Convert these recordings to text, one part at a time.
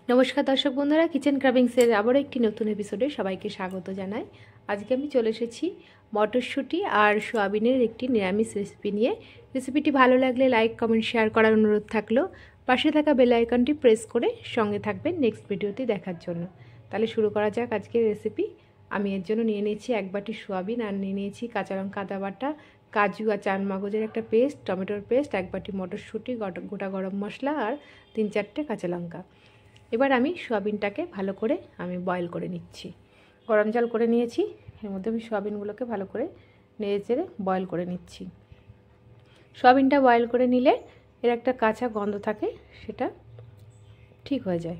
নমস্কার দর্শক বন্ধুরা, কিচেন ক্রাভিংসের আবার একটি নতুন এপিসোডে সবাইকে স্বাগত জানাই। আজকে আমি চলে এসেছি মটরশুঁটি আর সোয়াবিনের একটি নিরামিষ রেসিপি নিয়ে। রেসিপিটি ভালো লাগলে লাইক, কমেন্ট, শেয়ার করার অনুরোধ থাকলো। পাশে থাকা বেল আইকনটি প্রেস করে সঙ্গে থাকবেন নেক্সট ভিডিওটি দেখার জন্য। তাহলে শুরু করা যাক আজকের রেসিপি। আমি এর জন্য নিয়ে নিয়েছি 1 বাটি সোয়াবিন, আর নিয়ে নিয়েছি কাঁচা লঙ্কা, আদা বাটা, কাজু আর চালমগজের একটা পেস্ট, টমেটোর পেস্ট, 1 বাটি মটরশুঁটি, গোটা গরম মশলা আর 3-4টে কাঁচা লঙ্কা। এবার আমি সোয়াবিনটাকে ভালো করে বয়েল করে নিচ্ছি। গরম জল করে নিয়েছি, এর মধ্যে আমি সোয়াবিনগুলোকে ভালো করে নেড়ে চেড়ে বয়েল করে নিচ্ছি। সোয়াবিনটা বয়েল করে নিলে এর একটা কাঁচা গন্ধ থাকে, সেটা ঠিক হয়ে যায়।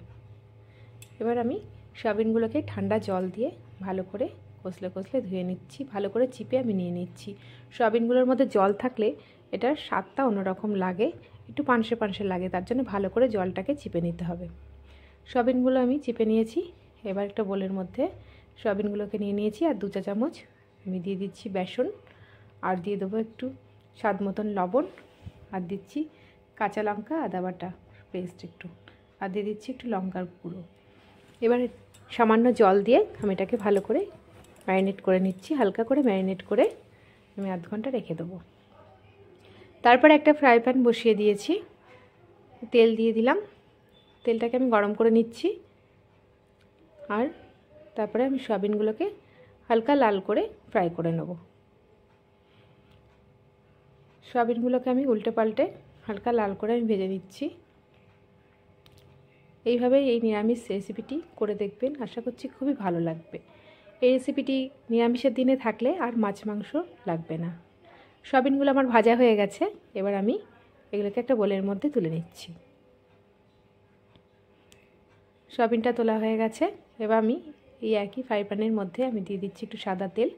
এবার আমি সোয়াবিনগুলোকে ঠান্ডা জল দিয়ে ভালো করে কষলে কষলে ধুয়ে নিচ্ছি, ভালো করে চিপে আমি নিয়ে নিচ্ছি। সোয়াবিনগুলোর মধ্যে জল থাকলে এটার স্বাদটা অন্যরকম লাগে, একটু পানসে পানসে লাগে, তার জন্য ভালো করে জলটাকে চিপে নিতে হবে। সোয়াবিনগুলো আমি চিপে নিয়েছি। এবার একটা বোলের মধ্যে সোয়াবিনগুলোকে নিয়ে নিয়েছি, আর 2 চা চামচ আমি দিয়ে দিচ্ছি বেসন, আর দিয়ে দেবো একটু স্বাদ মতন লবণ, আর দিচ্ছি কাঁচা লঙ্কা আদা বাটা পেস্ট একটু, আর দিয়ে দিচ্ছি একটু লঙ্কার গুঁড়ো। এবার সামান্য জল দিয়ে আমি এটাকে ভালো করে ম্যারিনেট করে নিচ্ছি। হালকা করে ম্যারিনেট করে আমি আধ ঘন্টা রেখে দেবো। তারপর একটা ফ্রাই প্যান বসিয়ে দিয়েছি, তেল দিয়ে দিলাম। তেলটাকে আমি গরম করে নিচ্ছি, আর তারপরে আমি সোয়াবিনগুলোকে হালকা লাল করে ফ্রাই করে নেব। সোয়াবিনগুলোকে আমি উল্টে পাল্টে হালকা লাল করে আমি ভেজে নিচ্ছি। এইভাবে এই নিরামিষ রেসিপিটি করে দেখবেন, আশা করছি খুবই ভালো লাগবে। এই রেসিপিটি নিরামিষের দিনে থাকলে আর মাছ মাংস লাগবে না। সোয়াবিনগুলো আমার ভাজা হয়ে গেছে, এবার আমি এগুলোকে একটা বোলের মধ্যে তুলে নিচ্ছি। সোয়াবিনটা তোলা হয়ে গেছে। এবার আমি এই একই ফ্রাই প্যানের মধ্যে আমি দিয়ে দিচ্ছি একটু সাদা তেল।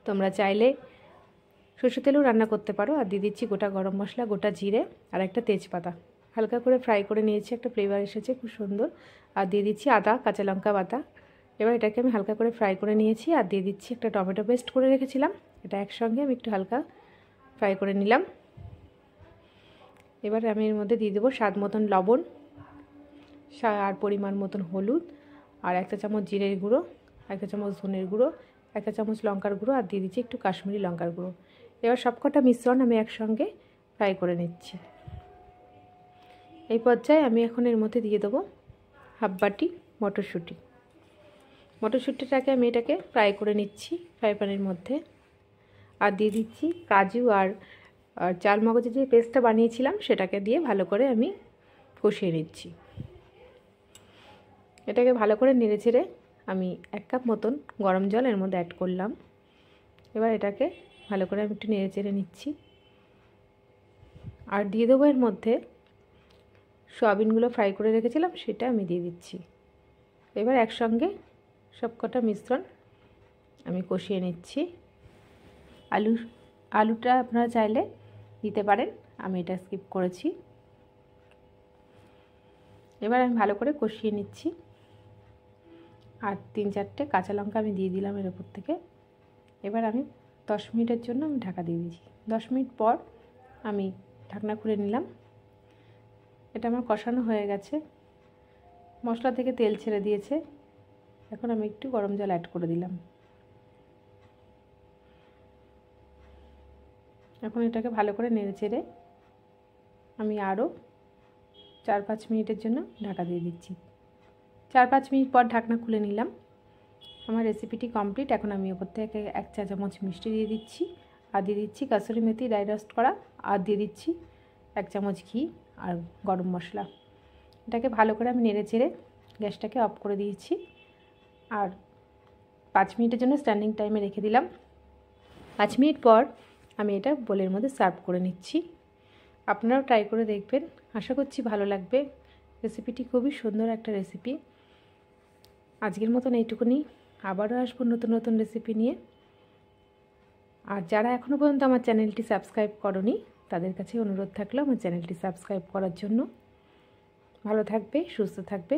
তোমরা চাইলে সরষের তেলেও রান্না করতে পারো। আর দিয়ে দিচ্ছি গোটা গরম মশলা, গোটা জিরে, আর একটা তেজপাতা। হালকা করে ফ্রাই করে নিয়েছি, একটা ফ্লেভার এসেছে খুব সুন্দর। আর দিয়ে দিচ্ছি আদা, কাঁচা লঙ্কা বাটা। এবার এটাকে আমি হালকা করে ফ্রাই করে নিয়েছি, আর দিয়ে দিচ্ছি একটা টমেটো পেস্ট করে রেখেছিলাম, এটা একসঙ্গে আমি একটু হালকা ফ্রাই করে নিলাম। এবার আমি এর মধ্যে দিয়ে দেবো স্বাদ মতন লবণ, আর পরিমাণ মতন হলুদ, আর 1 চা চামচ জিরের গুঁড়ো, 1 চা চামচ ধনের গুঁড়ো, 1 চা চামচ লঙ্কার গুঁড়ো, আর দিয়ে দিচ্ছি একটু কাশ্মীরি লঙ্কার গুঁড়ো। এবার সবকটা মিশ্রণ আমি একসঙ্গে ফ্রাই করে নিচ্ছি। এই পর্যায়ে আমি এখন এর মধ্যে দিয়ে দেবো 1/2 বাটি মটরশুঁটি। মটরশুঁটিটাকে আমি এটাকে ফ্রাই করে নিচ্ছি ফ্রাই প্যানের মধ্যে। আর দিয়ে দিচ্ছি কাজু আর চালমগজের যে পেস্টটা বানিয়েছিলাম সেটাকে দিয়ে ভালো করে আমি কষিয়ে নিচ্ছি। এটাকে ভালো করে নেড়ে চেড়ে আমি 1 কাপ মতন গরম জল এর মধ্যে অ্যাড করলাম। এবার এটাকে ভালো করে আমি একটু নেড়ে চেড়ে নিচ্ছি, আর দিয়ে দেবো এর মধ্যে সোয়াবিনগুলো ফ্রাই করে রেখেছিলাম, সেটা আমি দিয়ে দিচ্ছি। এবার একসঙ্গে সবকটা মিশ্রণ আমি কষিয়ে নিচ্ছি। আলুটা আপনারা চাইলে দিতে পারেন, আমি এটা স্কিপ করেছি। এবার আমি ভালো করে কষিয়ে নিচ্ছি, আর 3-4টে কাঁচা লঙ্কা আমি দিয়ে দিলাম এর উপর থেকে। এবার আমি 10 মিনিটের জন্য আমি ঢাকা দিয়ে দিয়েছি। 10 মিনিট পর আমি ঢাকনা খুলে নিলাম। এটা আমার কষানো হয়ে গেছে, মশলা থেকে তেল ছেড়ে দিয়েছে। এখন আমি একটু গরম জল অ্যাড করে দিলাম। এখন এটাকে ভালো করে নেড়ে চেড়ে আমি আরও 4-5 মিনিটের জন্য ঢাকা দিয়ে দিচ্ছি। 4-5 মিনিট পর ঢাকনা খুলে নিলাম। আমার রেসিপিটি কমপ্লিট। এখন আমি ওপর থেকে 1 চা চামচ মিষ্টি দিয়ে দিচ্ছি, আর দিয়ে দিচ্ছি কাসুরি মেথি ড্রাই রোস্ট করা, আর দিয়ে দিচ্ছি 1 চামচ ঘি আর গরম মশলা। এটাকে ভালো করে আমি নেড়ে চেড়ে গ্যাসটাকে অফ করে দিয়েছি, আর 5 মিনিটের জন্য স্ট্যান্ডিং টাইমে রেখে দিলাম। 5 মিনিট পর আমি এটা বোলের মধ্যে সার্ভ করে নিচ্ছি। আপনারাও ট্রাই করে দেখবেন, আশা করছি ভালো লাগবে। রেসিপিটি খুবই সুন্দর একটা রেসিপি। আজকের মতন এইটুকুনি, আবারও আসবো নতুন নতুন রেসিপি নিয়ে। আর যারা এখনও পর্যন্ত আমার চ্যানেলটি সাবস্ক্রাইব করনি, তাদের কাছে অনুরোধ থাকলো আমার চ্যানেলটি সাবস্ক্রাইব করার জন্য। ভালো থাকবে, সুস্থ থাকবে।